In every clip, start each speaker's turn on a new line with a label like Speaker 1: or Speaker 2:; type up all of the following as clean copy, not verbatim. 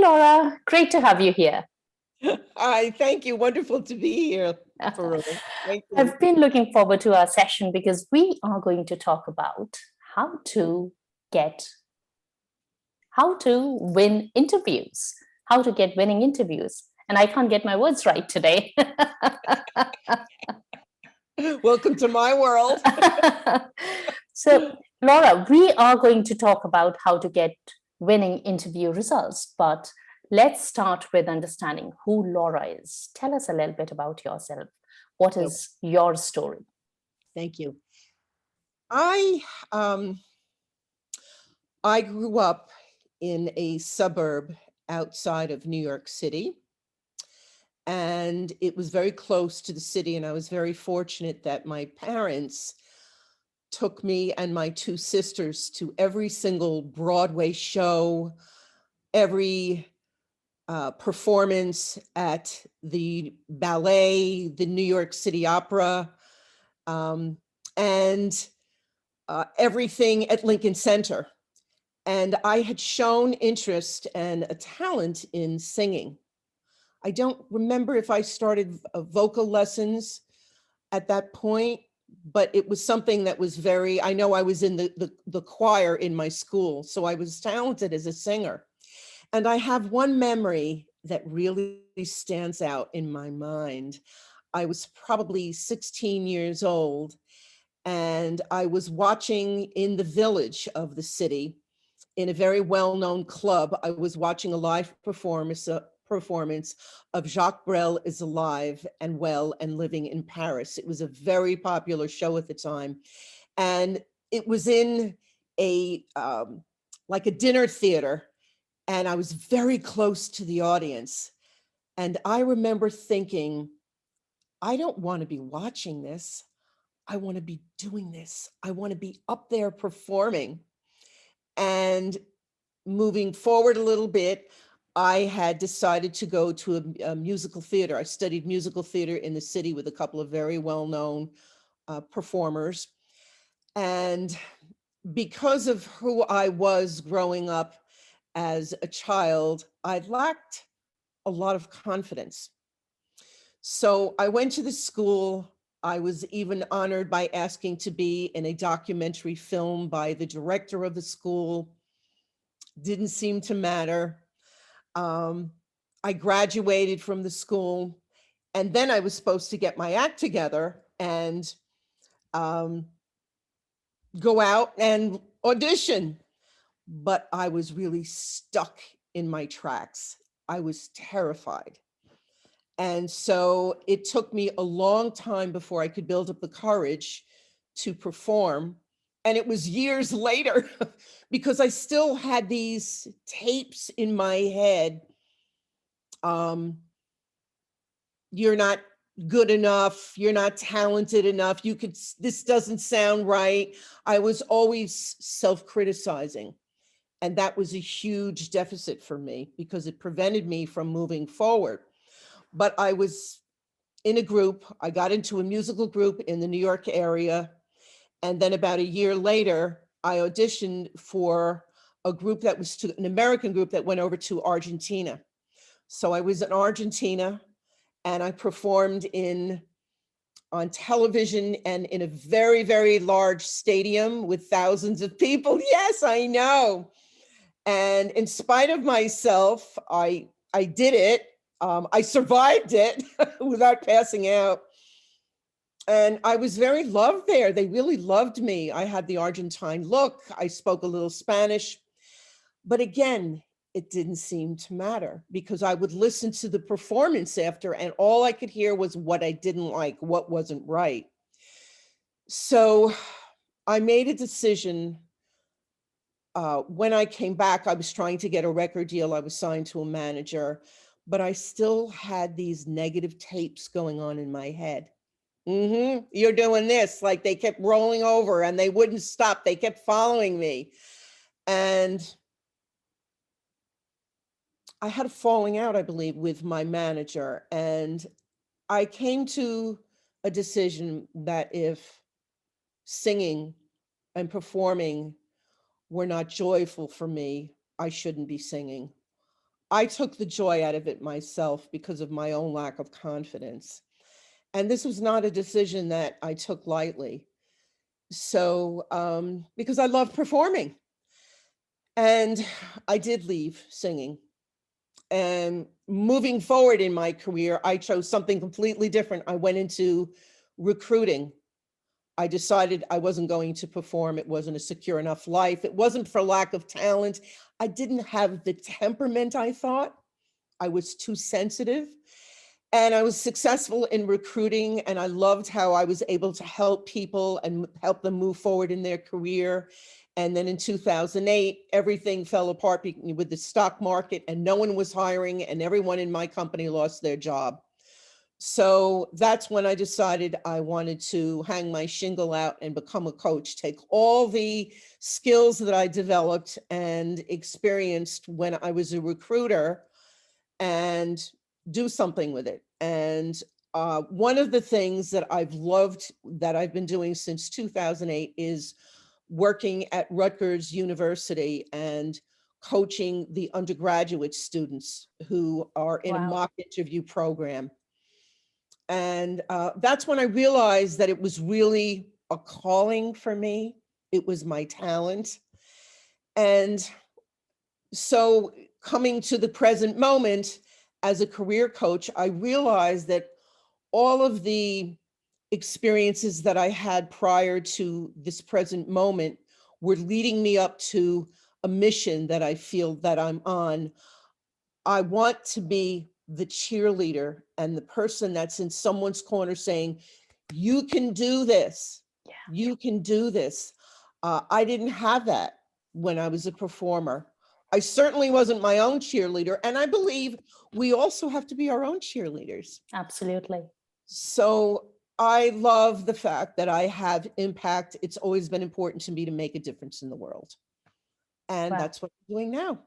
Speaker 1: Laura, great to have you here.
Speaker 2: Hi, thank you. Wonderful to be here, Farul. Thank you.
Speaker 1: I've been looking forward to our session because we are going to talk about how to get, how to win interviews, how to get winning interviews. And I can't get my words right today.
Speaker 2: Welcome to my world.
Speaker 1: So, Laura, we are going to talk about how to get winning interview results, but let's start with understanding who Laura is. Tell us a little bit about yourself. What is your story?
Speaker 2: Thank you. I grew up in a suburb outside of New York City, and it was very close to the city, and I was very fortunate that my parents took me and my two sisters to every single Broadway show, every performance at the ballet, the New York City Opera, and everything at Lincoln Center. And I had shown interest and a talent in singing. I don't remember if I started vocal lessons at that point, but it was something that was I know I was in the choir in my school, so I was talented as a singer. And I have one memory that really stands out in my mind. I was probably 16 years old, and I was watching in the village of the city in a very well-known club. I was watching a live performance of Jacques Brel is Alive and Well and Living in Paris. It was a very popular show at the time. And it was in a like a dinner theater, and I was very close to the audience. And I remember thinking, I don't want to be watching this. I want to be doing this. I want to be up there performing. And moving forward a little bit, I had decided to go to a musical theater. I studied musical theater in the city with a couple of very well-known performers. And because of who I was growing up as a child, I lacked a lot of confidence. So I went to the school. I was even honored by asking to be in a documentary film by the director of the school. Didn't seem to matter. I graduated from the school, and then I was supposed to get my act together and go out and audition. But I was really stuck in my tracks. I was terrified. And so it took me a long time before I could build up the courage to perform. And it was years later because I still had these tapes in my head. You're not good enough. You're not talented enough. This doesn't sound right. I was always self-criticizing. And that was a huge deficit for me because it prevented me from moving forward. But I was in a group. I got into a musical group in the New York area. And then about a year later, I auditioned for a group that was an American group that went over to Argentina. So I was in Argentina, and I performed on television and in a very, very large stadium with thousands of people. Yes, I know. And in spite of myself, I did it. I survived it without passing out. And I was very loved there. They really loved me. I had the Argentine look. I spoke a little Spanish. But again, it didn't seem to matter because I would listen to the performance after, and all I could hear was what I didn't like, what wasn't right. So I made a decision. When I came back, I was trying to get a record deal. I was signed to a manager, but I still had these negative tapes going on in my head. You're doing this. Like, they kept rolling over and they wouldn't stop. They kept following me. And I had a falling out, I believe, with my manager. And I came to a decision that if singing and performing were not joyful for me, I shouldn't be singing. I took the joy out of it myself because of my own lack of confidence. And this was not a decision that I took lightly. So, because I love performing, and I did leave singing. And moving forward in my career, I chose something completely different. I went into recruiting. I decided I wasn't going to perform. It wasn't a secure enough life. It wasn't for lack of talent. I didn't have the temperament I thought. I was too sensitive. And I was successful in recruiting, and I loved how I was able to help people and help them move forward in their career. And then in 2008, everything fell apart with the stock market, and no one was hiring, and everyone in my company lost their job. So that's when I decided I wanted to hang my shingle out and become a coach, take all the skills that I developed and experienced when I was a recruiter and do something with it. And one of the things that I've loved that I've been doing since 2008 is working at Rutgers University and coaching the undergraduate students who are in a
Speaker 1: Wow.
Speaker 2: mock interview program. And that's when I realized that it was really a calling for me. It was my talent. And so coming to the present moment as a career coach, I realized that all of the experiences that I had prior to this present moment were leading me up to a mission that I feel that I'm on. I want to be the cheerleader and the person that's in someone's corner saying, you can do this.
Speaker 1: Yeah.
Speaker 2: You can do this. I didn't have that when I was a performer. I certainly wasn't my own cheerleader. And I believe we also have to be our own cheerleaders.
Speaker 1: Absolutely.
Speaker 2: So I love the fact that I have impact. It's always been important to me to make a difference in the world. And
Speaker 1: Wow.
Speaker 2: that's what I'm doing now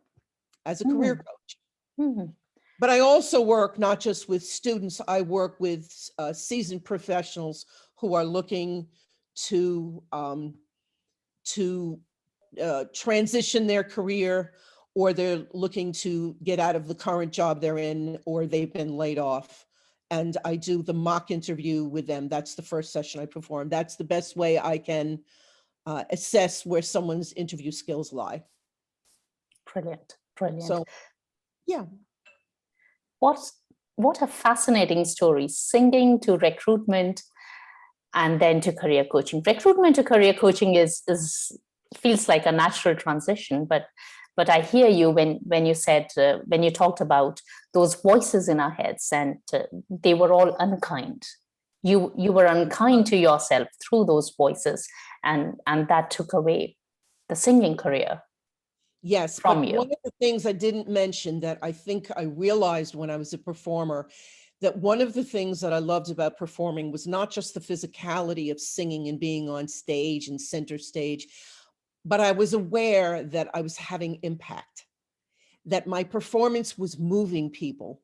Speaker 2: as a
Speaker 1: Mhm.
Speaker 2: career coach.
Speaker 1: Mhm.
Speaker 2: But I also work not just with students, I work with seasoned professionals who are looking to transition their career, or they're looking to get out of the current job they're in, or they've been laid off. And I do the mock interview with them. That's the first session I perform. That's the best way I can assess where someone's interview skills lie.
Speaker 1: Brilliant. Brilliant.
Speaker 2: So, yeah.
Speaker 1: What a fascinating story. Singing to recruitment and then to career coaching. Recruitment to career coaching is feels like a natural transition, but I hear you when you said when you talked about those voices in our heads, and they were all unkind. You were unkind to yourself through those voices, and that took away the singing career.
Speaker 2: Yes,
Speaker 1: from
Speaker 2: but
Speaker 1: you.
Speaker 2: one of the things I didn't mention that I think I realized when I was a performer, that one of the things that I loved about performing was not just the physicality of singing and being on stage and center stage, but I was aware that I was having impact, that my performance was moving people.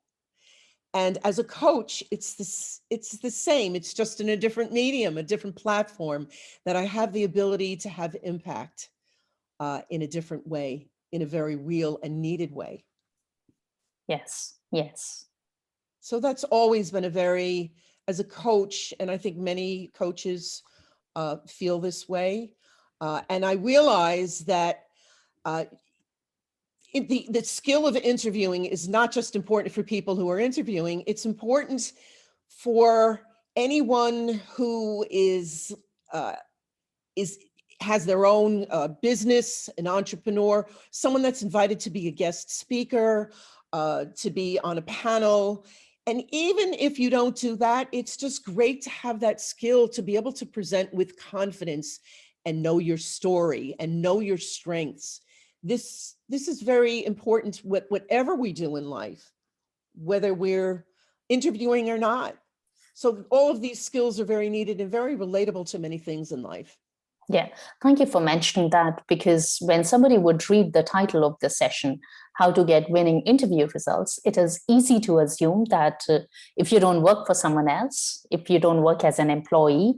Speaker 2: And as a coach, it's the same. It's just in a different medium, a different platform, that I have the ability to have impact in a different way, in a very real and needed way.
Speaker 1: Yes, yes.
Speaker 2: So that's always been as a coach, and I think many coaches feel this way. And I realize that the skill of interviewing is not just important for people who are interviewing, it's important for anyone who has their own business, an entrepreneur, someone that's invited to be a guest speaker, to be on a panel. And even if you don't do that, it's just great to have that skill to be able to present with confidence and know your story and know your strengths. This is very important whatever we do in life, whether we're interviewing or not. So all of these skills are very needed and very relatable to many things in life.
Speaker 1: Yeah, thank you for mentioning that, because when somebody would read the title of the session, How to Get Winning Interview Results, it is easy to assume that if you don't work for someone else, if you don't work as an employee,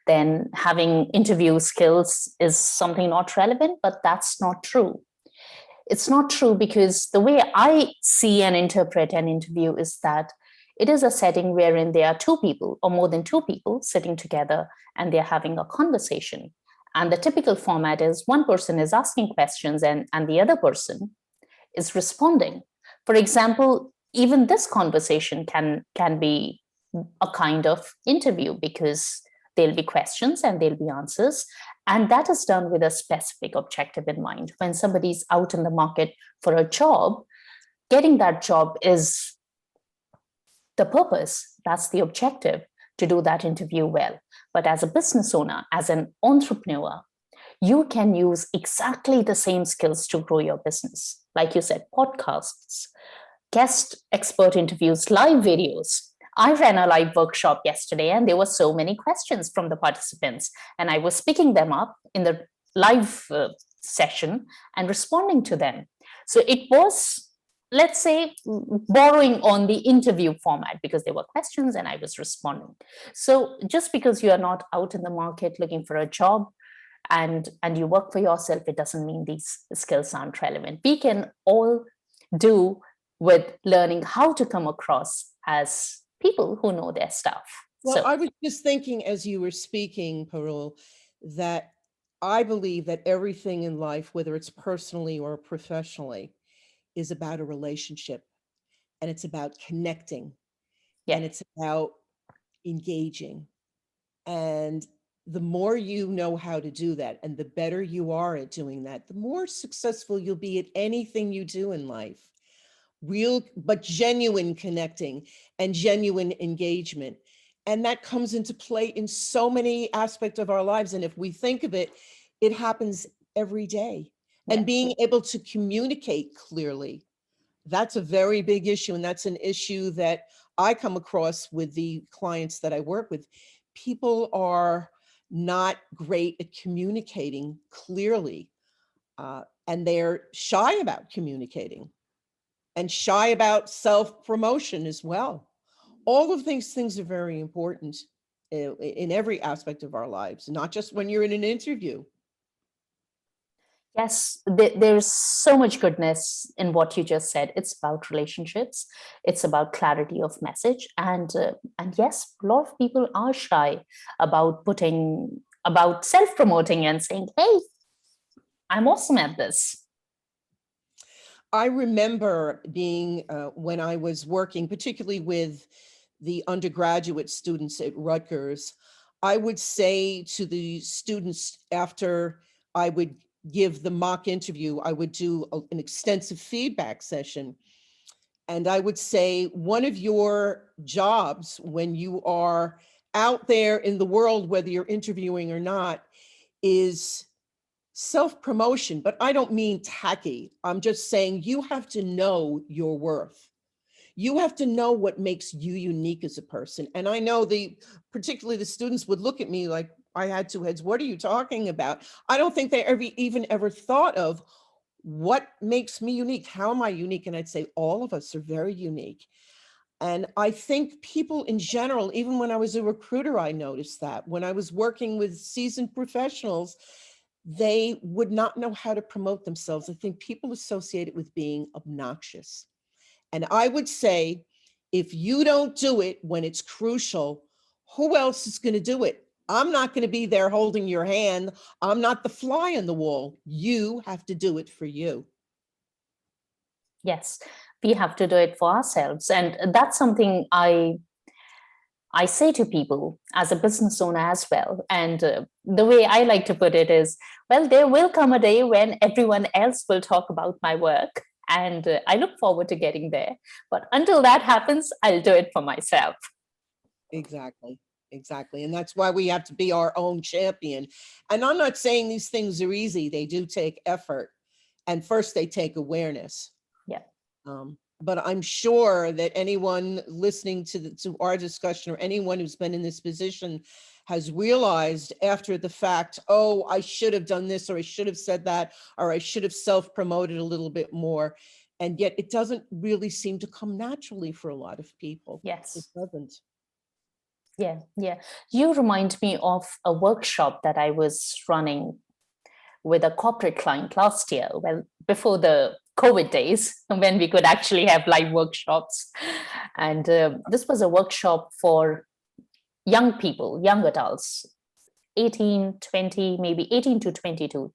Speaker 1: then having interview skills is something not relevant, but that's not true. It's not true, because the way I see and interpret an interview is that it is a setting wherein there are two people or more than two people sitting together and they're having a conversation. And the typical format is one person is asking questions and the other person is responding. For example, even this conversation can be a kind of interview, because there'll be questions and there'll be answers. And that is done with a specific objective in mind. When somebody's out in the market for a job, getting that job is the purpose, that's the objective, to do that interview well. But as a business owner, as an entrepreneur, you can use exactly the same skills to grow your business. Like you said, podcasts, guest expert interviews, live videos. I ran a live workshop yesterday and there were so many questions from the participants, and I was picking them up in the live session and responding to them. So it was, let's say, borrowing on the interview format, because there were questions and I was responding. So just because you are not out in the market looking for a job and you work for yourself, it doesn't mean these skills aren't relevant. We can all do with learning how to come across as people who know their stuff.
Speaker 2: Well,
Speaker 1: So
Speaker 2: I was just thinking as you were speaking, Parul, that I believe that everything in life, whether it's personally or professionally, is about a relationship, and it's about connecting, and
Speaker 1: yeah,
Speaker 2: it's about engaging. And the more you know how to do that, and the better you are at doing that, the more successful you'll be at anything you do in life. Real, but genuine connecting and genuine engagement. And that comes into play in so many aspects of our lives. And if we think of it, it happens every day.
Speaker 1: yeah.
Speaker 2: And being able to communicate clearly, that's a very big issue. And that's an issue that I come across with the clients that I work with. People are not great at communicating clearly, and they're shy about communicating and shy about self-promotion as well. All of these things are very important in every aspect of our lives, not just when you're in an interview.
Speaker 1: Yes, there's so much goodness in what you just said. It's about relationships. It's about clarity of message, and yes, a lot of people are shy about self-promoting and saying, "Hey, I'm awesome at this."
Speaker 2: I remember being, when I was working, particularly with the undergraduate students at Rutgers, I would say to the students after I would give the mock interview, I would do an extensive feedback session. And I would say, one of your jobs when you are out there in the world, whether you're interviewing or not, is self-promotion. But I don't mean tacky. I'm just saying you have to know your worth. You have to know what makes you unique as a person. And I know particularly the students would look at me like I had two heads. What are you talking about? I don't think they ever thought of what makes me unique. How am I unique? And I'd say all of us are very unique. And I think people in general, even when I was a recruiter, I noticed that when I was working with seasoned professionals, they would not know how to promote themselves. I think people associate it with being obnoxious. And I would say, if you don't do it when it's crucial, who else is going to do it? I'm not going to be there holding your hand. I'm not the fly on the wall. You have to do it for you.
Speaker 1: Yes, we have to do it for ourselves, and that's something I say to people as a business owner as well. And the way I like to put it is, well, there will come a day when everyone else will talk about my work. And I look forward to getting there. But until that happens, I'll do it for myself.
Speaker 2: Exactly. Exactly. And that's why we have to be our own champion. And I'm not saying these things are easy. They do take effort. And first they take awareness.
Speaker 1: Yeah.
Speaker 2: But I'm sure that anyone listening to our discussion, or anyone who's been in this position, has realized after the fact, oh, I should have done this, or I should have said that, or I should have self-promoted a little bit more. And yet it doesn't really seem to come naturally for a lot of people.
Speaker 1: Yes.
Speaker 2: It doesn't.
Speaker 1: Yeah. Yeah. You remind me of a workshop that I was running with a corporate client last year, well, before the COVID days when we could actually have live workshops. And this was a workshop for young people, young adults, 18, 20, maybe 18 to 22.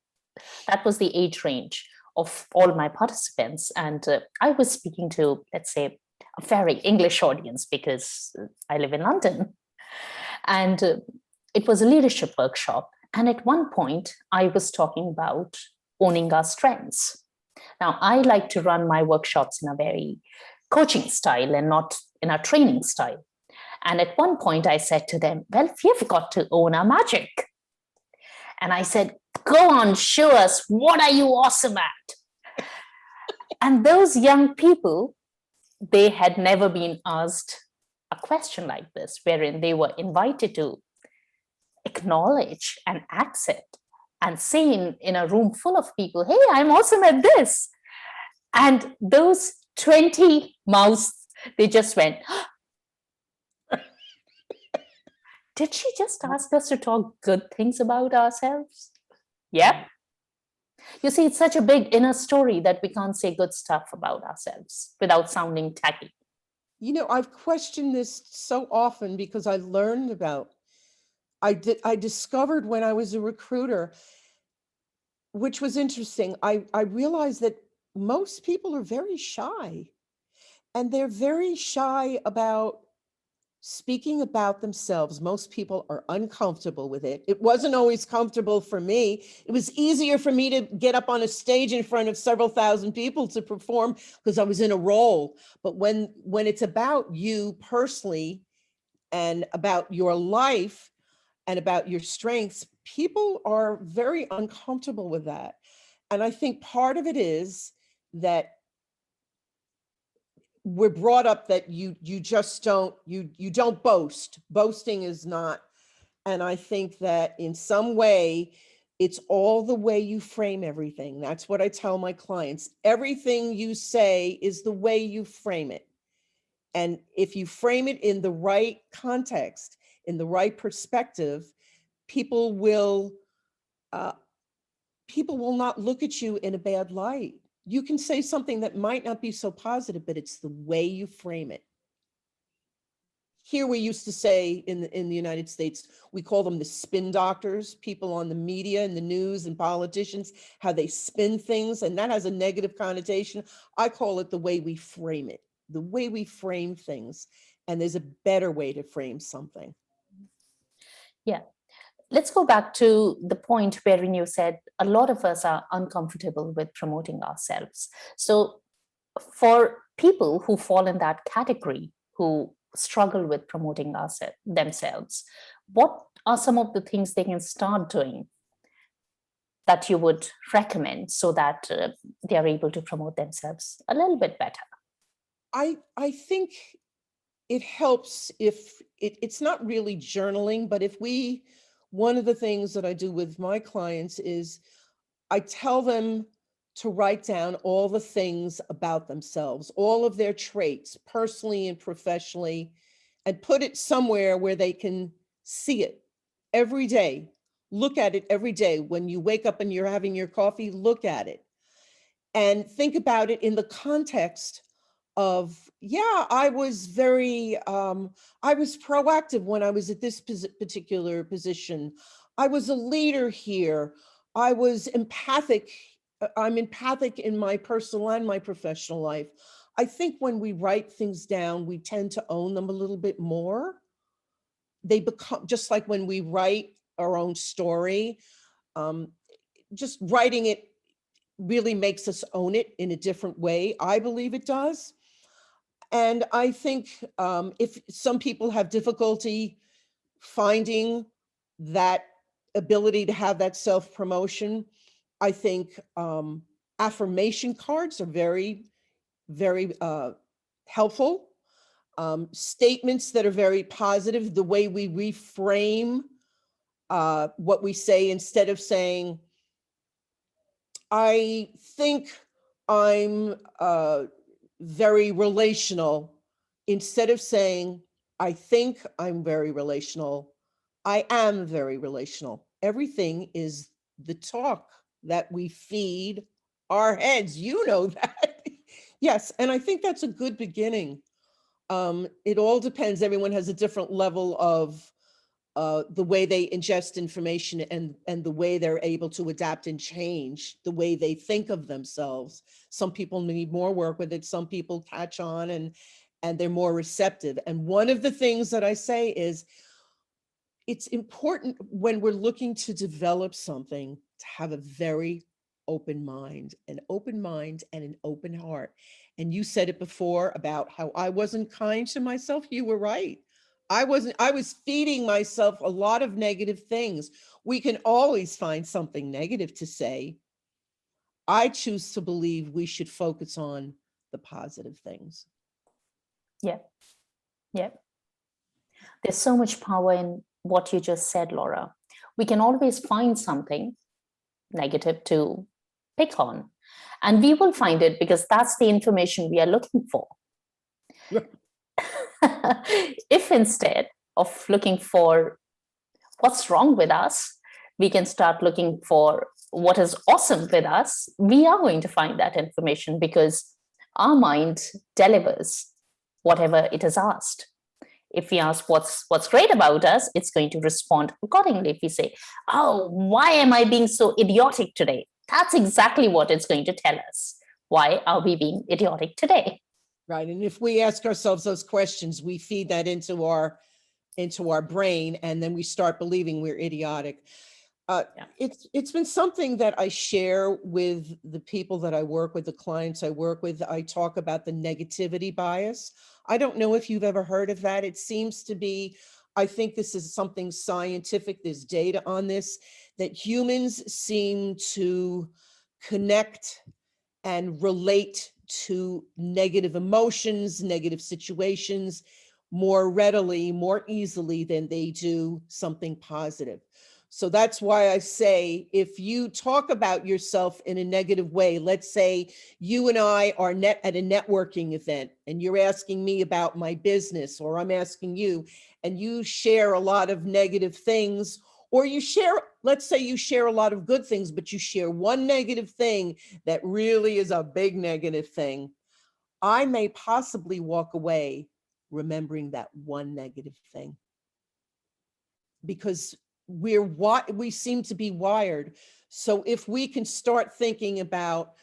Speaker 1: That was the age range of all my participants. And I was speaking to, let's say, a very English audience because I live in London. And it was a leadership workshop. And at one point, I was talking about owning our strengths. Now, I like to run my workshops in a very coaching style and not in a training style. And at one point, I said to them, well, we've got to own our magic. And I said, go on, show us, what are you awesome at? And those young people, they had never been asked a question like this, wherein they were invited to acknowledge and accept and say in a room full of people, hey, I'm awesome at this. And those 20 mouths, they just went, did she just ask us to talk good things about ourselves? Yeah. You see, it's such a big inner story that we can't say good stuff about ourselves without sounding tacky.
Speaker 2: You know, I've questioned this so often because I learned about, I discovered when I was a recruiter, which was interesting. I realized that most people are very shy, and they're very shy about speaking about themselves. Most people are uncomfortable with it. It wasn't always comfortable for me. It was easier for me to get up on a stage in front of several thousand people to perform because I was in a role. But when it's about you personally and about your life and about your strengths, people are very uncomfortable with that. And I think part of it is that we're brought up that you just don't boast. Boasting is not. And I think that in some way it's all the way you frame everything. That's what I tell my clients. Everything you say is the way you frame it. And if you frame it in the right context, in the right perspective, people will not look at you in a bad light. You can say something that might not be so positive, but it's the way you frame it. Here we used to say in the United States, we call them the spin doctors, people on the media and the news and politicians, how they spin things, and that has a negative connotation. I call it the way we frame it, the way we frame things. And there's a better way to frame something.
Speaker 1: Yeah. Let's go back to the point wherein you said a lot of us are uncomfortable with promoting ourselves. So for people who fall in that category, who struggle with promoting themselves, what are some of the things they can start doing that you would recommend so that they are able to promote themselves a little bit better?
Speaker 2: I think it helps if it's not really journaling, but one of the things that I do with my clients is I tell them to write down all the things about themselves, all of their traits, personally and professionally, and put it somewhere where they can see it every day. Look at it every day. When you wake up and you're having your coffee, look at it and think about it in the context of, yeah, I was I was proactive when I was at this particular position. I was a leader here. I was empathic. I'm empathic in my personal and my professional life. I think when we write things down, we tend to own them a little bit more. They become just like when we write our own story, just writing it really makes us own it in a different way. I believe it does. And I think if some people have difficulty finding that ability to have that self-promotion, I think affirmation cards are very, very helpful. Statements that are very positive, the way we reframe what we say instead of saying, I think I'm very relational. Instead of saying, I think I'm very relational, I am very relational. Everything is the talk that we feed our heads. You know that. Yes. And I think that's a good beginning. It all depends. Everyone has a different level of the way they ingest information and the way they're able to adapt and change the way they think of themselves. Some people need more work with it. Some people catch on and they're more receptive. And one of the things that I say is it's important when we're looking to develop something to have a very open mind, an open mind and an open heart. And you said it before about how I wasn't kind to myself. You were right. I was feeding myself a lot of negative things. We can always find something negative to say. I choose to believe we should focus on the positive things.
Speaker 1: Yeah, yeah. There's so much power in what you just said, Laura. We can always find something negative to pick on, and we will find it because that's the information we are looking for. If instead of looking for what's wrong with us, we can start looking for what is awesome with us, we are going to find that information because our mind delivers whatever it is asked. If we ask what's great about us, it's going to respond accordingly. If we say, oh, why am I being so idiotic today? That's exactly what it's going to tell us. Why are we being idiotic today?
Speaker 2: Right. And if we ask ourselves those questions, we feed that into our brain, and then we start believing we're idiotic. It's been something that I share with the people that I work with, the clients I work with. I talk about the negativity bias. I don't know if you've ever heard of that. It seems to be, I think this is something scientific. There's data on this, that humans seem to connect and relate to negative emotions, negative situations more readily, more easily than they do something positive. So that's why I say, if you talk about yourself in a negative way, let's say you and I are at a networking event and you're asking me about my business, or I'm asking you, and you share a lot of negative things, or you share, let's say you share a lot of good things, but you share one negative thing that really is a big negative thing, I may possibly walk away remembering that one negative thing, because we seem to be wired. So if we can start thinking about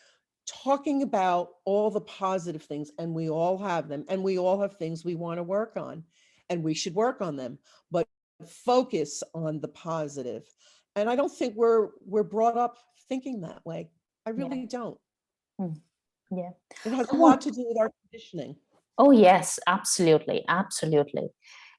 Speaker 2: talking about all the positive things, and we all have them, and we all have things we want to work on, and we should work on them, but focus on the positive. And I don't think we're brought up thinking that way. I really don't.
Speaker 1: Yeah.
Speaker 2: It has a lot to do with our conditioning.
Speaker 1: Oh, yes, absolutely. Absolutely.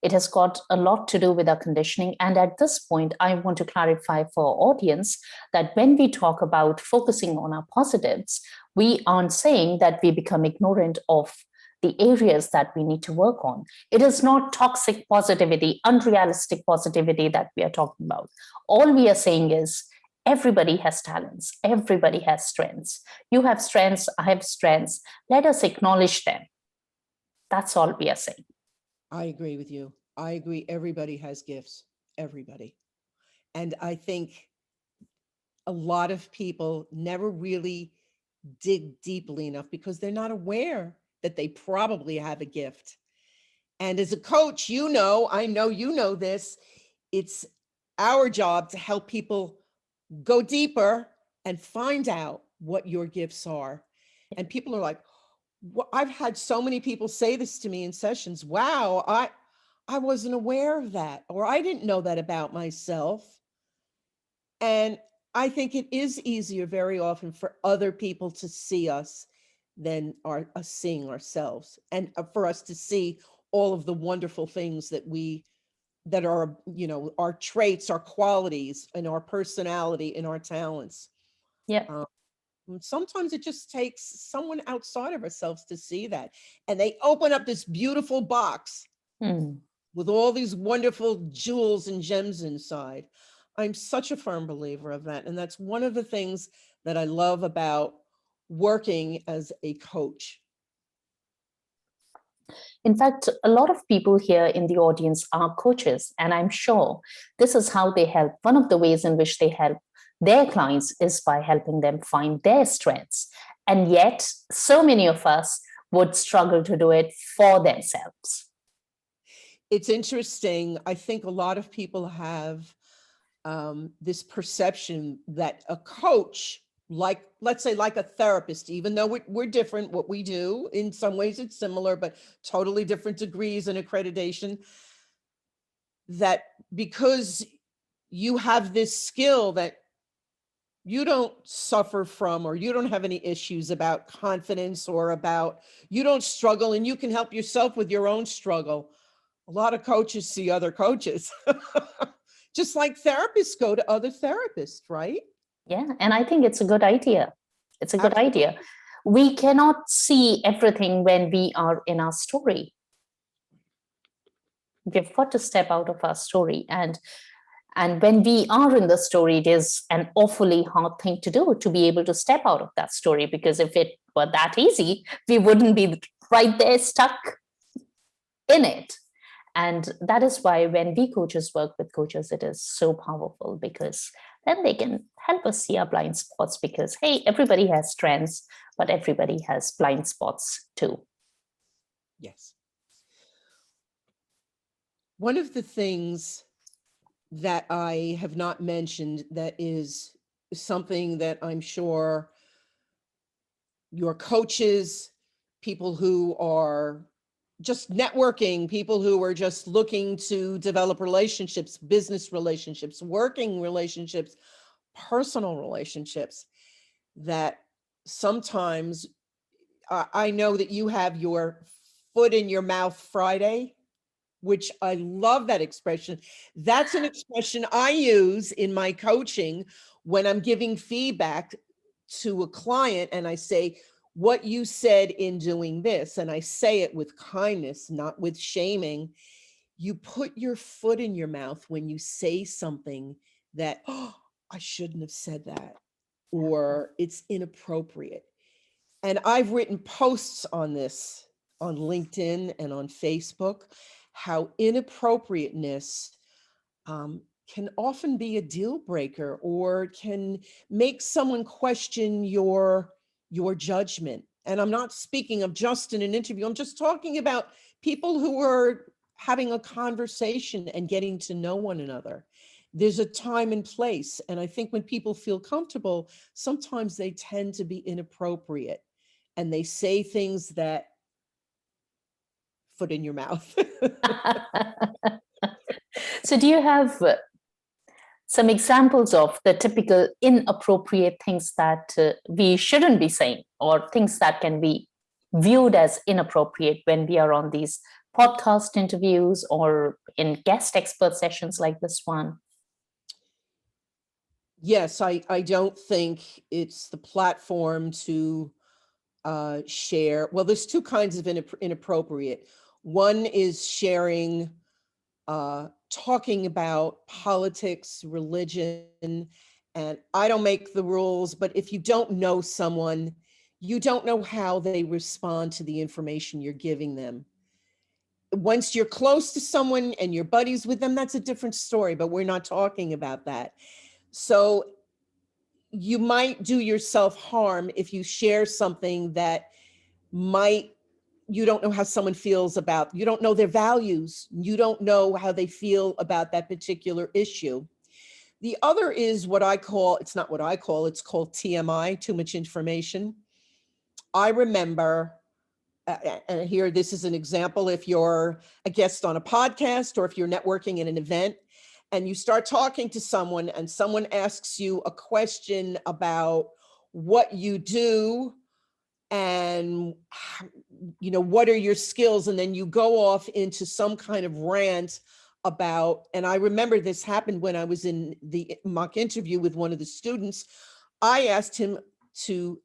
Speaker 1: It has got a lot to do with our conditioning. And at this point, I want to clarify for our audience that when we talk about focusing on our positives, we aren't saying that we become ignorant of the areas that we need to work on. It is not toxic positivity, unrealistic positivity that we are talking about. All we are saying is everybody has talents, everybody has strengths. You have strengths, I have strengths. Let us acknowledge them. That's all we are saying.
Speaker 2: I agree with you. I agree. Everybody has gifts, everybody. And I think a lot of people never really dig deeply enough because they're not aware that they probably have a gift. And as a coach, I know you know this, it's our job to help people go deeper and find out what your gifts are. And people are like, I've had so many people say this to me in sessions. Wow, I wasn't aware of that, or I didn't know that about myself. And I think it is easier very often for other people to see us than us seeing ourselves, and for us to see all of the wonderful things that are, our traits, our qualities, and our personality and our talents.
Speaker 1: Yeah.
Speaker 2: Sometimes it just takes someone outside of ourselves to see that. And they open up this beautiful box with all these wonderful jewels and gems inside. I'm such a firm believer of that. And that's one of the things that I love about working as a coach.
Speaker 1: In fact, a lot of people here in the audience are coaches, and I'm sure this is how they help. One of the ways in which they help their clients is by helping them find their strengths. And yet, so many of us would struggle to do it for themselves.
Speaker 2: It's interesting. I think a lot of people have this perception that a coach, like, let's say, like a therapist, even though we're different, what we do, in some ways it's similar, but totally different degrees and accreditation, that because you have this skill that you don't suffer from, or you don't have any issues about confidence, or about, you don't struggle and you can help yourself with your own struggle. A lot of coaches see other coaches, just like therapists go to other therapists, right?
Speaker 1: Yeah, and I think it's a good idea. It's a good
Speaker 2: Absolutely.
Speaker 1: idea. We cannot see everything when we are in our story. We've got to step out of our story. And when we are in the story, it is an awfully hard thing to do, to be able to step out of that story, because if it were that easy, we wouldn't be right there stuck in it. And that is why when we coaches work with coaches, it is so powerful, because then they can help us see our blind spots, because, hey, everybody has strengths, but everybody has blind spots too.
Speaker 2: Yes. One of the things that I have not mentioned that is something that I'm sure your coaches, people who are just networking, people who are just looking to develop relationships, business relationships, working relationships, personal relationships, that sometimes I know that you have your foot in your mouth Friday, which I love that expression. That's an expression I use in my coaching when I'm giving feedback to a client and I say, what you said in doing this, and I say it with kindness, not with shaming. You put your foot in your mouth when you say something that, oh, I shouldn't have said that, or it's inappropriate. And I've written posts on this on LinkedIn and on Facebook, how inappropriateness can often be a deal breaker, or can make someone question your judgment. And I'm not speaking of just in an interview. I'm just talking about people who are having a conversation and getting to know one another. There's a time and place. And I think when people feel comfortable, sometimes they tend to be inappropriate and they say things that, foot in your mouth.
Speaker 1: So, do you have some examples of the typical inappropriate things that we shouldn't be saying, or things that can be viewed as inappropriate when we are on these podcast interviews or in guest expert sessions like this one?
Speaker 2: Yes, I don't think it's the platform to share. Well, there's two kinds of inappropriate. One is sharing, talking about politics, religion, and I don't make the rules, but if you don't know someone, you don't know how they respond to the information you're giving them. Once you're close to someone and you're buddies with them, that's a different story, but we're not talking about that. So you might do yourself harm if you share something that might, you don't know how someone feels about, you don't know their values, you don't know how they feel about that particular issue. The other is what I call, it's not what I call, it's called TMI, too much information. I remember, and here, this is an example, if you're a guest on a podcast or if you're networking in an event and you start talking to someone and someone asks you a question about what you do and what are your skills, and then you go off into some kind of rant about, and I remember this happened when I was in the mock interview with one of the students. I asked him to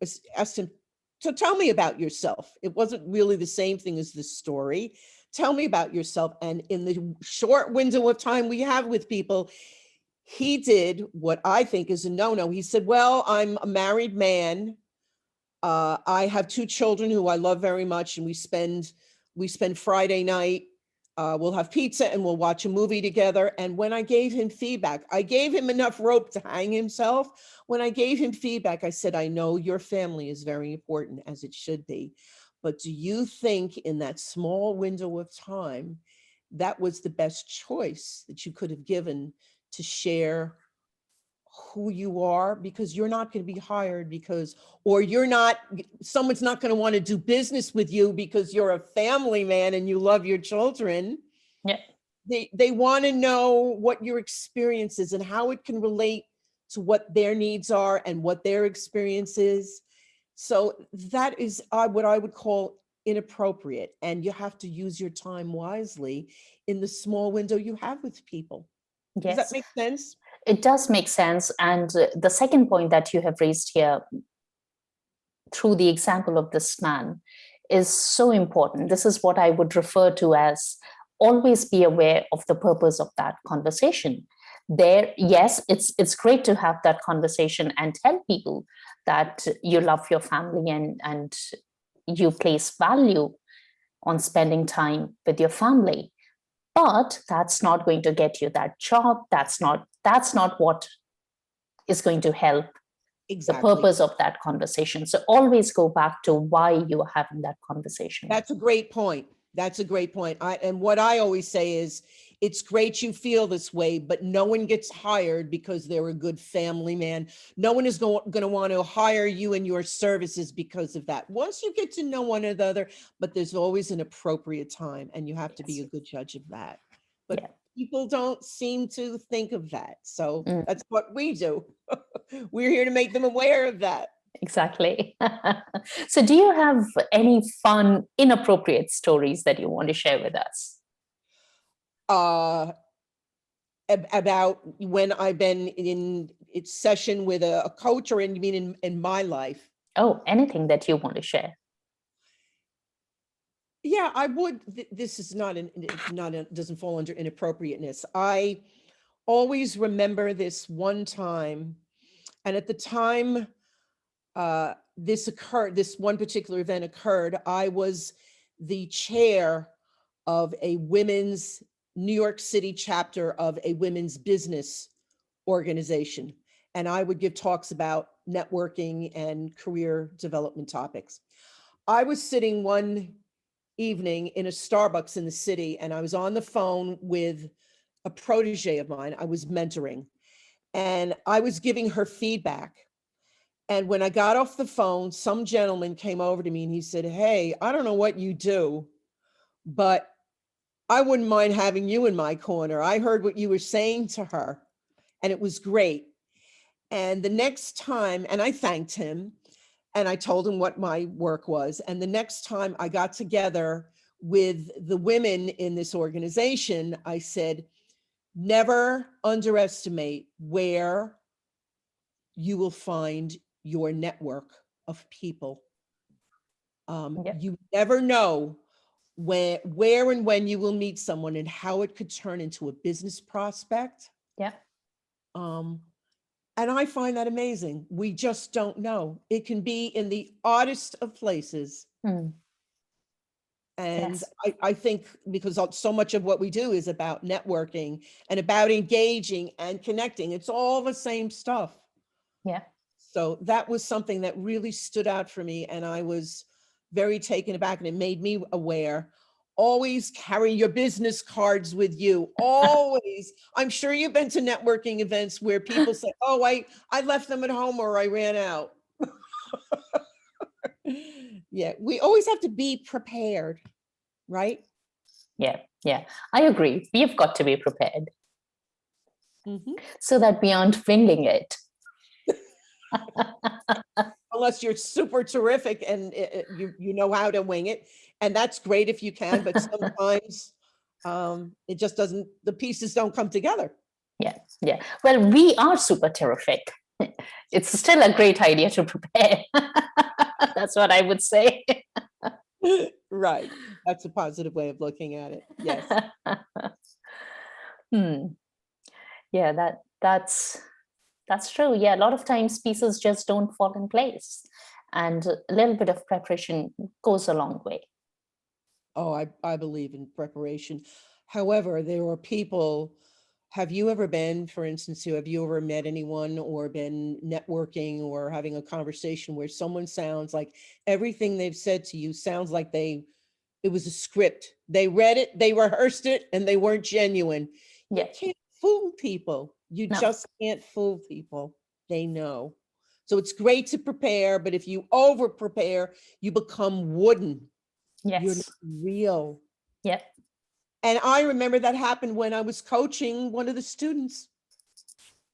Speaker 2: tell me about yourself. It wasn't really the same thing as the story. Tell me about yourself. And in the short window of time we have with people, he did what I think is a no-no. He said, well, I'm a married man. I have two children who I love very much, and we spend Friday night We'll have pizza and we'll watch a movie together. And when I gave him feedback, I gave him enough rope to hang himself. When I gave him feedback, I said, I know your family is very important, as it should be. But do you think in that small window of time, that was the best choice that you could have given to share who you are? Because you're not going to be hired because, or you're not, someone's not going to want to do business with you because you're a family man and you love your children.
Speaker 1: Yeah.
Speaker 2: They want to know what your experience is and how it can relate to what their needs are and what their experience is. So that is what I would call inappropriate. And you have to use your time wisely in the small window you have with people. Does that
Speaker 1: Yes,
Speaker 2: make sense?
Speaker 1: it does make sense. And the second point that you have raised here through the example of this man is so important. This is what I would refer to as always be aware of the purpose of that conversation. There, yes, it's great to have that conversation and tell people that you love your family and you place value on spending time with your family. But that's not going to get you that job. That's not what is going to help the
Speaker 2: Exactly.
Speaker 1: purpose of that conversation. So always go back to why you are having that conversation.
Speaker 2: That's a great point. That's a great point. And what I always say is, it's great you feel this way, but no one gets hired because they're a good family man. No one is going to want to hire you and your services because of that. Once you get to know one another, but there's always an appropriate time, and you have to be a good judge of that. But
Speaker 1: Yeah.
Speaker 2: people don't seem to think of that. So
Speaker 1: Mm.
Speaker 2: that's what we do. We're here to make them aware of that.
Speaker 1: Exactly. So do you have any fun, inappropriate stories that you want to share with us?
Speaker 2: About when I've been in its session with a coach, or in my life?
Speaker 1: Oh, anything that you want to share.
Speaker 2: Yeah, I would. This is doesn't fall under inappropriateness. I always remember this one time, and at the time this one particular event occurred, I was the chair of a women's New York City chapter of a women's business organization. And I would give talks about networking and career development topics. I was sitting one evening in a Starbucks in the city, and I was on the phone with a protege of mine I was mentoring, and I was giving her feedback. And when I got off the phone, some gentleman came over to me and he said, "Hey, I don't know what you do, but I wouldn't mind having you in my corner. I heard what you were saying to her, and it was great." And the next time, and I thanked him and I told him what my work was. And the next time I got together with the women in this organization, I said, never underestimate where you will find your network of people.
Speaker 1: Yeah.
Speaker 2: You never know where and when you will meet someone and how it could turn into a business prospect.
Speaker 1: Yeah.
Speaker 2: And I find that amazing. We just don't know. It can be in the oddest of places.
Speaker 1: Mm.
Speaker 2: And
Speaker 1: Yes.
Speaker 2: I think because so much of what we do is about networking and about engaging and connecting, it's all the same stuff.
Speaker 1: Yeah.
Speaker 2: So that was something that really stood out for me. And I was very taken aback, and it made me aware. Always carry your business cards with you. Always. I'm sure you've been to networking events where people say, "Oh, I left them at home or I ran out." Yeah, we always have to be prepared, right?
Speaker 1: Yeah. Yeah. I agree. We've got to be prepared
Speaker 2: Mhm.
Speaker 1: so that we aren't winging it.
Speaker 2: Unless you're super terrific and you know how to wing it, and that's great if you can, but sometimes it just doesn't, the pieces don't come together.
Speaker 1: Yeah. Yeah. Well, we are super terrific. It's still a great idea to prepare. That's what I would say.
Speaker 2: Right. That's a positive way of looking at it. Yes.
Speaker 1: Hmm. Yeah, that's true. Yeah, a lot of times pieces just don't fall in place, and a little bit of preparation goes a long way.
Speaker 2: Oh, I believe in preparation. However, there are people, have you ever been, for instance, have you ever met anyone or been networking or having a conversation where someone sounds like everything they've said to you sounds like it was a script. They read it, they rehearsed it, and they weren't genuine. You
Speaker 1: Yeah.
Speaker 2: can't fool people. You
Speaker 1: No.
Speaker 2: just can't fool people. They know. So it's great to prepare, but if you over prepare, you become wooden. You're not
Speaker 1: Yes.
Speaker 2: real.
Speaker 1: Yeah.
Speaker 2: And I remember that happened when I was coaching one of the students.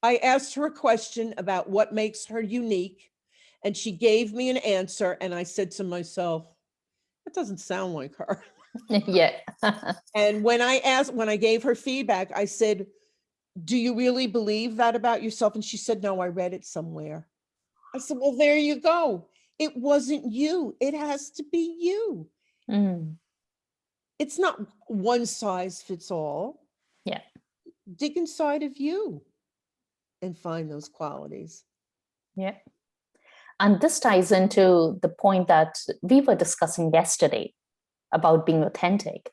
Speaker 2: I asked her a question about what makes her unique, and she gave me an answer. And I said to myself, that doesn't sound like her.
Speaker 1: Yeah.
Speaker 2: And when I gave her feedback, I said, do you really believe that about yourself? And she said, no, I read it somewhere. I said, well, there you go. It wasn't you. It has to be you.
Speaker 1: Mm.
Speaker 2: It's not one size fits all.
Speaker 1: Yeah.
Speaker 2: Dig inside of you and find those qualities.
Speaker 1: Yeah. And this ties into the point that we were discussing yesterday about being authentic.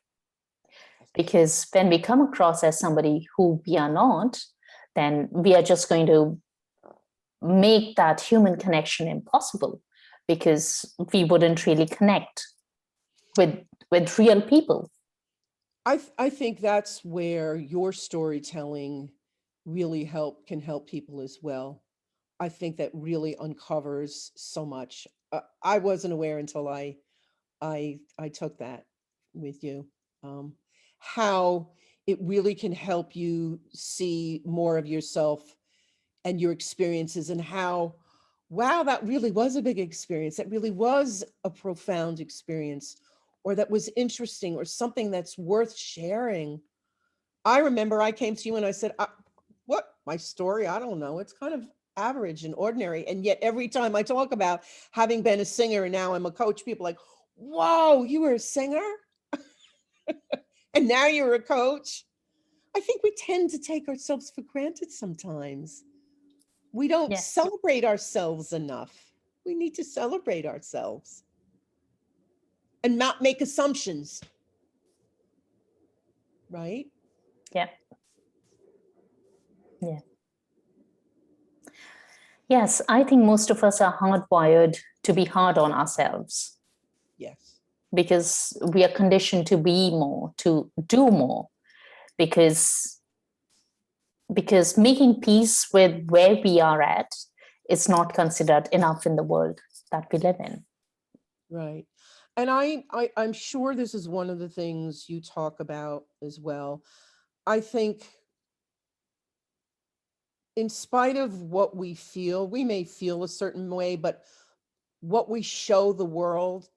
Speaker 1: Because when we come across as somebody who we are not, then we are just going to make that human connection impossible because we wouldn't really connect with real people.
Speaker 2: I think that's where your storytelling really can help people as well. I think that really uncovers so much. I wasn't aware until I took that with you. Um, how it really can help you see more of yourself and your experiences, and how, wow, that really was a big experience. That really was a profound experience, or that was interesting, or something that's worth sharing. I remember I came to you and I said, what, my story? I don't know. It's kind of average and ordinary. And yet every time I talk about having been a singer and now I'm a coach, people are like, whoa, you were a singer? And now you're a coach? I think we tend to take ourselves for granted sometimes. We don't
Speaker 1: Yes.
Speaker 2: celebrate ourselves enough. We need to celebrate ourselves and not make assumptions, right?
Speaker 1: Yeah. Yeah. Yes, I think most of us are hardwired to be hard on ourselves
Speaker 2: Yes.
Speaker 1: because we are conditioned to be more, to do more, because because making peace with where we are at is not considered enough in the world that we live in.
Speaker 2: Right. And I'm sure this is one of the things you talk about as well. I think in spite of what we feel, we may feel a certain way, but what we show the world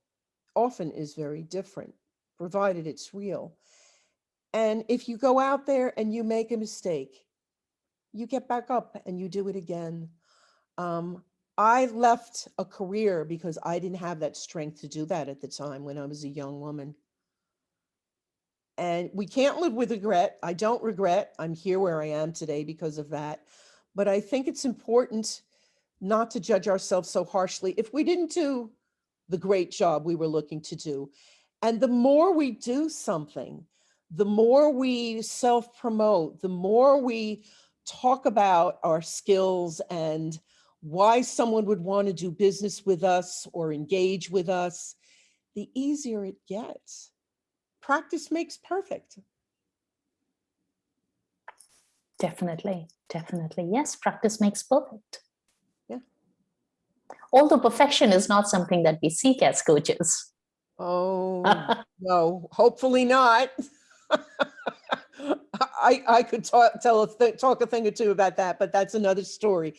Speaker 2: often is very different, provided it's real. And if you go out there and you make a mistake, you get back up and you do it again. Um, I left a career because I didn't have that strength to do that at the time when I was a young woman. And we can't live with regret. I don't regret. I'm here where I am today because of that. But I think it's important not to judge ourselves so harshly if we didn't do the great job we were looking to do. And the more we do something, the more we self promote, the more we talk about our skills and why someone would want to do business with us or engage with us, the easier it gets. Practice makes perfect.
Speaker 1: Definitely, definitely. Yes, practice makes perfect.
Speaker 2: Yeah.
Speaker 1: Although perfection is not something that we seek as coaches.
Speaker 2: Oh, no, hopefully not. I could talk a thing or two about that, but that's another story.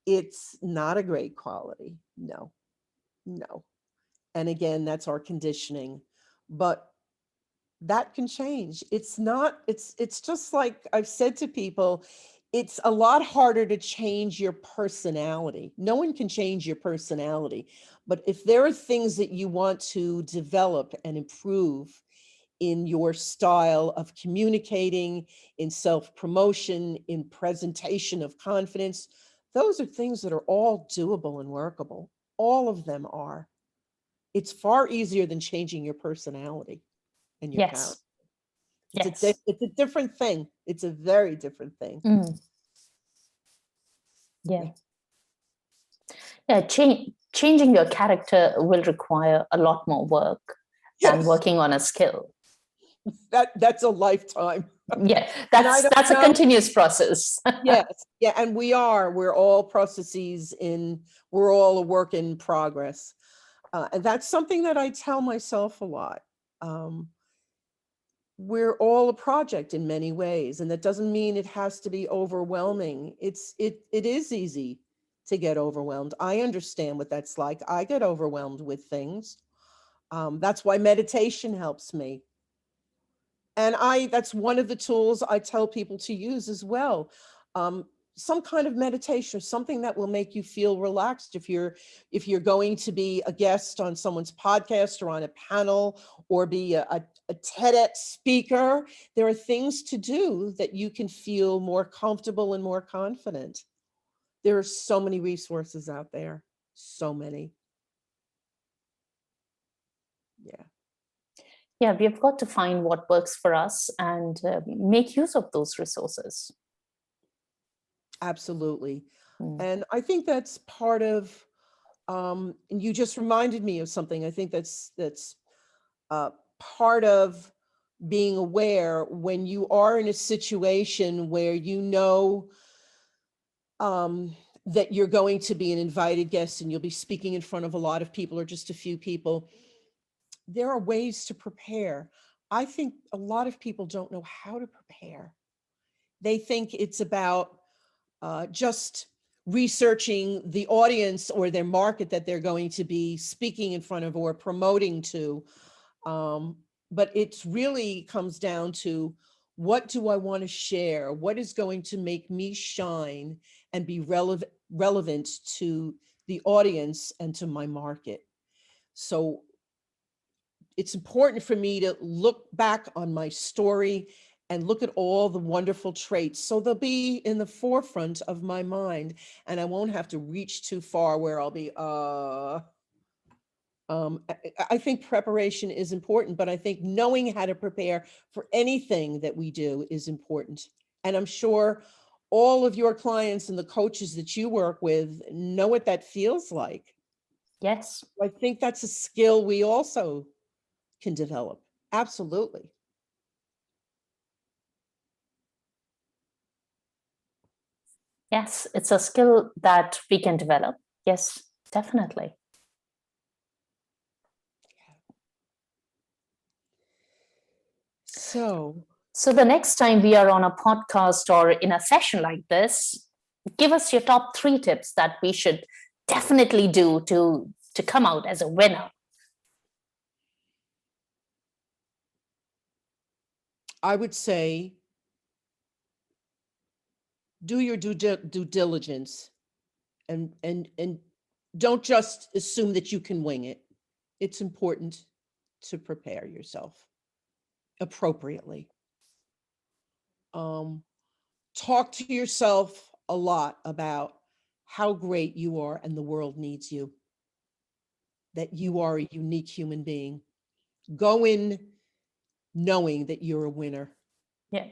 Speaker 2: It's not a great quality. No, no. And again, that's our conditioning. But that can change. It's just like I've said to people, it's a lot harder to change your personality. No one can change your personality. But if there are things that you want to develop and improve in your style of communicating, in self-promotion, in presentation of confidence, those are things that are all doable and workable. All of them are. It's far easier than changing your personality. and your character.
Speaker 1: Yes. Yes.
Speaker 2: It's a different thing. It's a very different thing.
Speaker 1: Mm. Yeah.
Speaker 2: Yeah.
Speaker 1: Yeah. Changing your character will require a lot more work than
Speaker 2: Yes,
Speaker 1: working on a skill.
Speaker 2: that's a lifetime.
Speaker 1: Yeah.
Speaker 2: And I don't
Speaker 1: That's a
Speaker 2: know.
Speaker 1: continuous process.
Speaker 2: Yes, yeah, and we're all processes we're all a work in progress. And that's something that I tell myself a lot. Um, we're all a project in many ways, and that doesn't mean it has to be overwhelming. It is easy to get overwhelmed. I understand what that's like. I get overwhelmed with things. That's why meditation helps me. And that's one of the tools I tell people to use as well. Um, some kind of meditation, something that will make you feel relaxed. If you're going to be a guest on someone's podcast or on a panel or be a TEDx speaker, there are things to do that you can feel more comfortable and more confident. There are so many resources out there, so many. Yeah.
Speaker 1: Yeah, we've got to find what works for us and make use of those resources.
Speaker 2: Absolutely.
Speaker 1: Mm.
Speaker 2: And I think that's part of, and you just reminded me of something. I think that's uh, part of being aware when you are in a situation where you know that you're going to be an invited guest and you'll be speaking in front of a lot of people or just a few people. There are ways to prepare. I think a lot of people don't know how to prepare. They think it's about just researching the audience or their market that they're going to be speaking in front of or promoting to. But it really comes down to, what do I want to share? What is going to make me shine and be relevant to the audience and to my market? So it's important for me to look back on my story and look at all the wonderful traits. So they'll be in the forefront of my mind, and I won't have to reach too far where I'll be, I think preparation is important, but I think knowing how to prepare for anything that we do is important. And I'm sure all of your clients and the coaches that you work with know what that feels like.
Speaker 1: Yes.
Speaker 2: I think that's a skill we also can develop. Absolutely.
Speaker 1: Yes, it's a skill that we can develop. Yes, definitely.
Speaker 2: So
Speaker 1: So the next time we are on a podcast or in a session like this, give us your top 3 tips that we should definitely do to come out as a winner.
Speaker 2: I would say, do your due diligence, and don't just assume that you can wing it. It's important to prepare yourself appropriately. Um, talk to yourself a lot about how great you are and the world needs you, that you are a unique human being. Go in knowing that you're a winner.
Speaker 1: Yeah.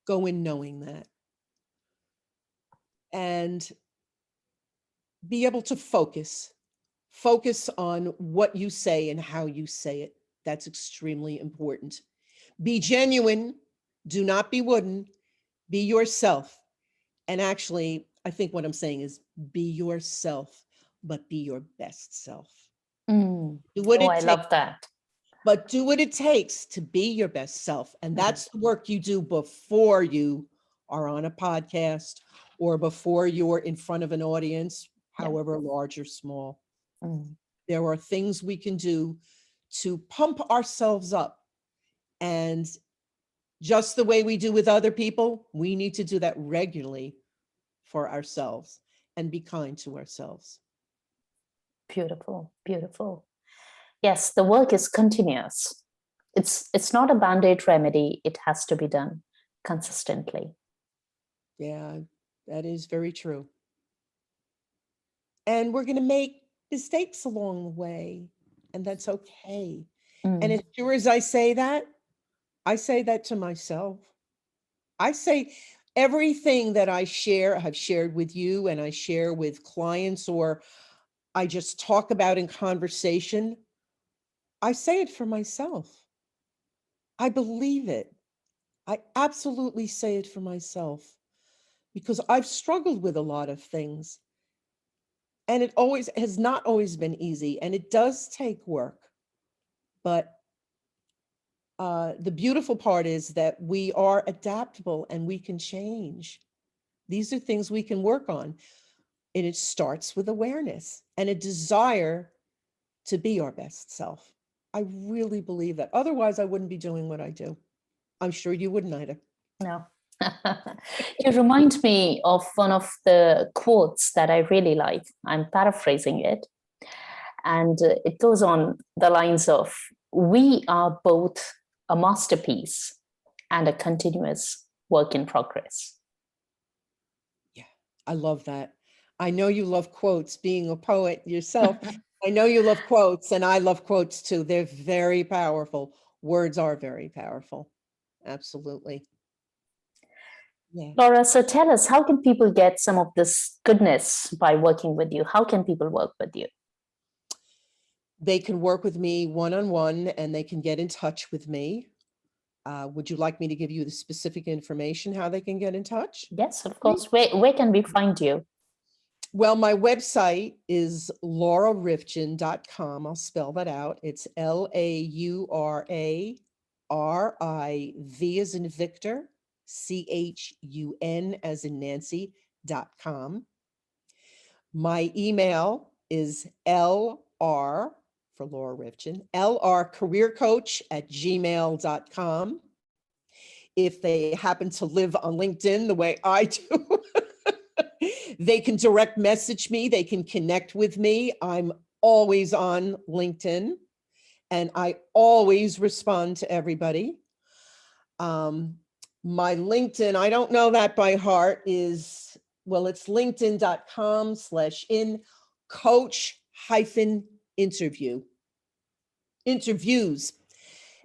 Speaker 2: Go in knowing that. And be able to focus on what you say and how you say it. That's extremely important. Be genuine. Do not be wooden. Be yourself. And actually, I think what I'm saying is, be yourself, but be your best self.
Speaker 1: Mm.
Speaker 2: Do what
Speaker 1: Oh,
Speaker 2: it
Speaker 1: I
Speaker 2: takes,
Speaker 1: love that.
Speaker 2: but do what it takes to be your best self. And
Speaker 1: Mm.
Speaker 2: that's the work you do before you are on a podcast or before you're in front of an audience,
Speaker 1: Yeah.
Speaker 2: however large or small.
Speaker 1: Mm.
Speaker 2: There are things we can do to pump ourselves up. And just the way we do with other people, we need to do that regularly for ourselves and be kind to ourselves.
Speaker 1: Beautiful, beautiful. Yes, the work is continuous. It's not a band-aid remedy. It has to be done consistently.
Speaker 2: Yeah, that is very true. And we're going to make mistakes along the way, and that's okay. And
Speaker 1: Mm.
Speaker 2: as sure as I say that, I say that to myself. I say everything that I share, I've shared with you and I share with clients, or I just talk about in conversation. I say it for myself. I believe it. I absolutely say it for myself because I've struggled with a lot of things, and it always has not always been easy, and it does take work. But the beautiful part is that we are adaptable and we can change. These are things we can work on. And it starts with awareness and a desire to be our best self. I really believe that. Otherwise, I wouldn't be doing what I do. I'm sure you wouldn't either.
Speaker 1: No. You remind me of one of the quotes that I really like. I'm paraphrasing it. And it goes on the lines of, we are both a masterpiece and a continuous work in progress.
Speaker 2: Yeah, I love that. I know you love quotes, being a poet yourself. I know you love quotes, and I love quotes too. They're very powerful. Words are very powerful. Absolutely. Yeah.
Speaker 1: Laura, so tell us, how can people get some of this goodness by working with you? How can people work with you?
Speaker 2: They can work with me one-on-one, and they can get in touch with me. Would you like me to give you the specific information how they can get in touch?
Speaker 1: Yes, of course. Where can we find you?
Speaker 2: Well, my website is laurarivchun.com. I'll spell that out. It's LauraRiv as in Victor, CHUN as in Nancy.com. My email is LR for Laura Rivchun, lrcareercoach@gmail.com. If they happen to live on LinkedIn the way I do, they can direct message me. They can connect with me. I'm always on LinkedIn and I always respond to everybody. My LinkedIn, I don't know that by heart, is, well, it's linkedin.com/in coach-interview. Interviews.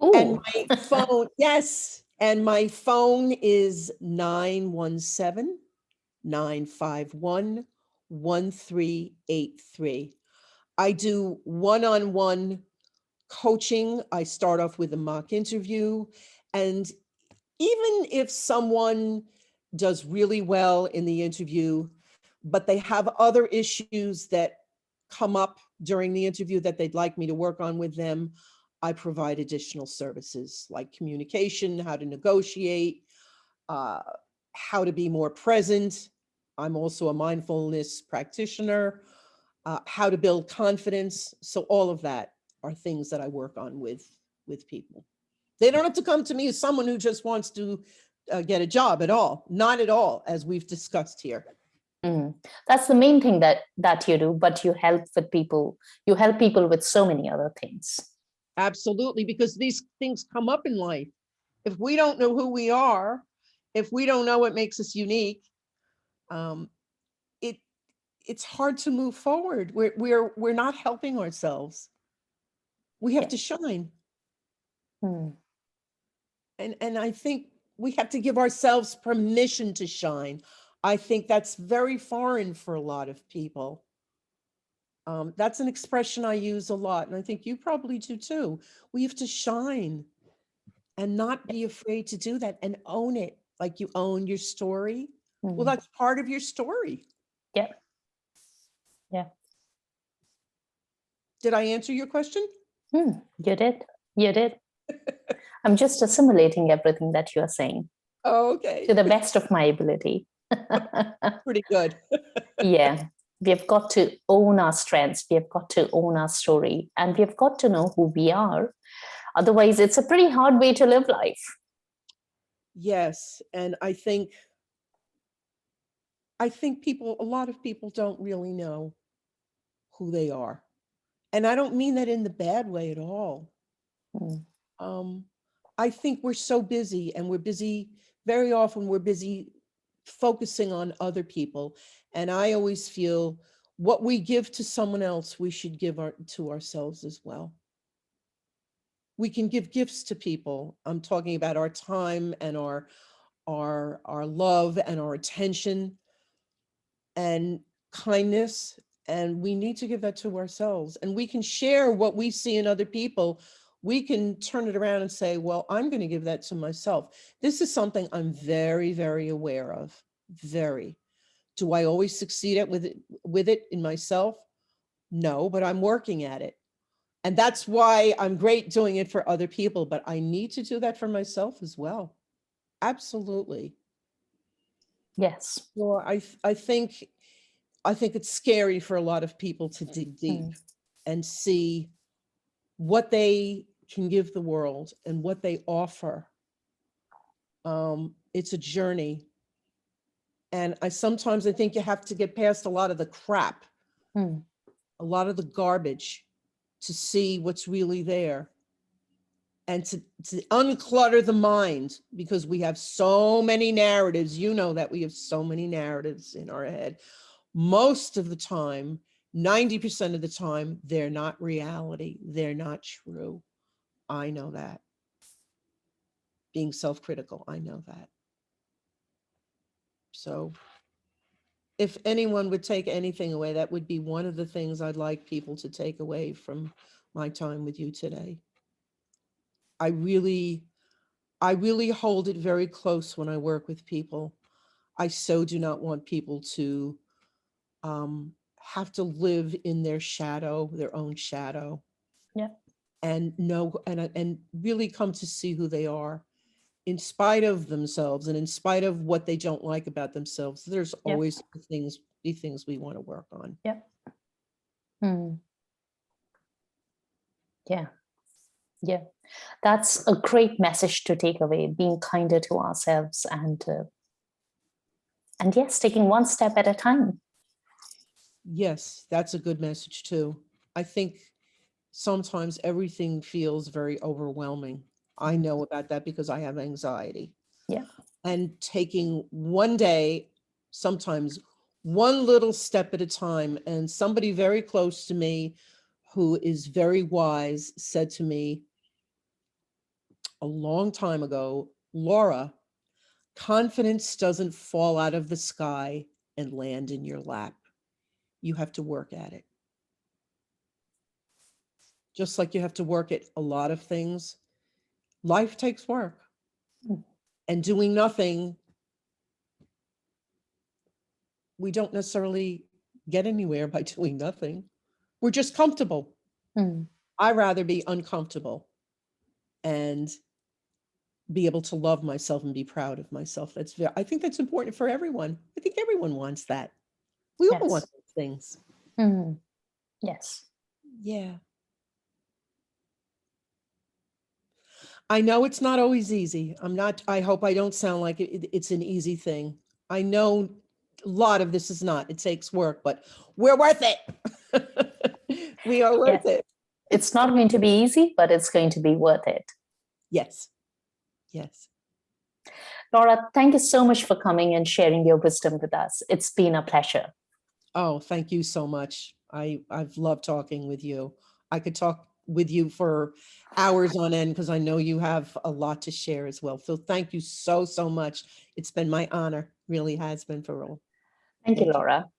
Speaker 2: And
Speaker 1: Ooh.
Speaker 2: my phone, yes. And my phone is 917-951-1383. I do one-on-one coaching. I start off with a mock interview. And even if someone does really well in the interview, but they have other issues that come up during the interview that they'd like me to work on with them, I provide additional services like communication, how to negotiate, how to be more present. I'm also a mindfulness practitioner, how to build confidence. So all of that are things that I work on with people. They don't have to come to me as someone who just wants to get a job at all. Not at all, as we've discussed here.
Speaker 1: That's the main thing that you do, but you help with people. You help people with so many other things.
Speaker 2: Absolutely, because these things come up in life. If we don't know who we are, if we don't know what makes us unique, it's hard to move forward. We're not helping ourselves. We have to shine. And I think we have to give ourselves permission to shine. I think that's very foreign for a lot of people. That's an expression I use a lot, and I think you probably do too. We have to shine and not be afraid to do that and own it, like you own your story. Well, that's part of your story.
Speaker 1: Yeah. Yeah.
Speaker 2: Did I answer your question?
Speaker 1: You did. You did. I'm just assimilating everything that you are saying.
Speaker 2: Oh, okay.
Speaker 1: To the best of my ability.
Speaker 2: Pretty good.
Speaker 1: Yeah. We have got to own our strengths. We have got to own our story. And we have got to know who we are. Otherwise, it's a pretty hard way to live life.
Speaker 2: Yes. And I think a lot of people don't really know who they are. And I don't mean that in the bad way at all. I think we're so busy, and very often we're busy focusing on other people. And I always feel what we give to someone else, we should give to ourselves as well. we can give gifts to people. I'm talking about our time and our love and our attention and kindness. And we need to give that to ourselves. And we can share what we see in other people. We can turn it around and say, well, I'm going to give that to myself. This is something I'm very, very aware of. Very. Do I always succeed at with it in myself? No, but I'm working at it. And that's why I'm great doing it for other people, but I need to do that for myself as well. Absolutely.
Speaker 1: Yes.
Speaker 2: Well, I think it's scary for a lot of people to dig deep and see what they can give the world and what they offer. It's a journey. And sometimes I think you have to get past a lot of the crap,
Speaker 1: Mm.
Speaker 2: a lot of the garbage to see what's really there. And to unclutter the mind, because we have so many narratives. You know that we have so many narratives in our head. Most of the time, 90% of the time, they're not reality. They're not true. I know that. Being self-critical, I know that. So if anyone would take anything away, that would be one of the things I'd like people to take away from my time with you today. I really hold it very close when I work with people. I so do not want people to have to live in their shadow, their own shadow.
Speaker 1: Yeah.
Speaker 2: And know and really come to see who they are in spite of themselves and in spite of what they don't like about themselves. There's
Speaker 1: Yeah.
Speaker 2: always things we want to work on.
Speaker 1: Yeah. Mm. Yeah. Yeah. That's a great message to take away, being kinder to ourselves and yes, taking one step at a time.
Speaker 2: Yes, that's a good message too. I think sometimes everything feels very overwhelming. I know about that because I have anxiety.
Speaker 1: Yeah.
Speaker 2: And taking one day, sometimes one little step at a time. And somebody very close to me who is very wise said to me a long time ago, Laura, confidence doesn't fall out of the sky and land in your lap. You have to work at it. Just like you have to work at a lot of things, life takes work.
Speaker 1: Mm.
Speaker 2: And doing nothing, we don't necessarily get anywhere by doing nothing. We're just comfortable.
Speaker 1: Mm.
Speaker 2: I'd rather be uncomfortable and be able to love myself and be proud of myself. I think that's important for everyone. I think everyone wants that. We all want
Speaker 1: Yes.
Speaker 2: those things.
Speaker 1: Mm. Yes.
Speaker 2: Yeah. I know it's not always easy. I hope I don't sound like it's an easy thing. I know a lot of this is not. It takes work, but we're worth it. We are
Speaker 1: Yes.
Speaker 2: worth it.
Speaker 1: It's not going to be easy, but it's going to be worth it.
Speaker 2: Yes. Yes.
Speaker 1: Laura, thank you so much for coming and sharing your wisdom with us. It's been a pleasure.
Speaker 2: Oh, thank you so much. I've loved talking with you. I could talk with you for hours on end because I know you have a lot to share as well. So thank you so, so much. It's been my honor. Really has been, for real.
Speaker 1: Thank you,
Speaker 2: Thank you.
Speaker 1: Laura.